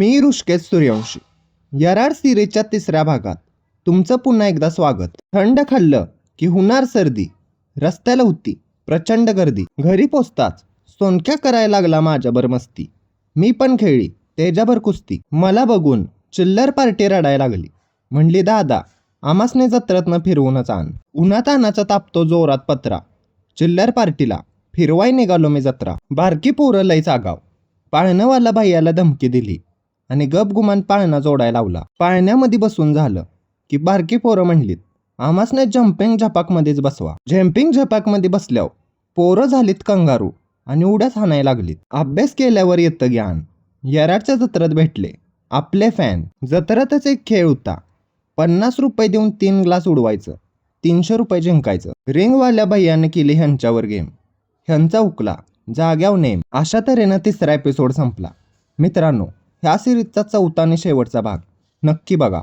मी ऋषिकेश सूर्यवंशी. यराड सिरीजच्या 3ऱ्या भागात तुमचं पुन्हा एकदा स्वागत. थंड खाल्लं की होणार सर्दी. रस्त्याला होती प्रचंड गर्दी. घरी पोचताच सोनक्या करायला लागला माझ्यावर मस्ती. मी पण खेळली त्याच्यावर कुस्ती. मला बघून चिल्लर पार्टी रडायला लागली. म्हणली दादा आमासने जत्रातनं फिरवूनच आण. उन्हातानाचा तापतो जोरात पत्रा. चिल्लर पार्टीला फिरवाय निघालो मी जत्रा. बारकी पोरं लयच आगाव. पाळणंवाला भैयाला धमकी दिली आणि गपगुमान पाळणा जोडायला लावला. पाळण्यामध्ये बसून झालं की बारकी पोरं म्हणलीत आमासने जम्पिंग झपाकमध्येच बसवा. जम्पिंग झपाकमध्ये बसल्यावर पोरं झालीत कंगारू आणि उड्याच हाणायला लागलीत. अभ्यास केल्यावर येतं ज्ञान. यराडच्या जत्रेत भेटले आपले फॅन. जत्रेतच एक खेळ होता. 50 रुपये देऊन 3 ग्लास उडवायचं, 300 रुपये जिंकायचं. रिंगवाल्या भैयाने केली ह्यांच्यावर गेम. ह्यांचा हुकला जाग्यावर नेम. अशा तऱ्हेनं 3रा एपिसोड संपला. मित्रांनो, ह्या सिरीजचा 4था आणि शेवटचा भाग नक्की बघा.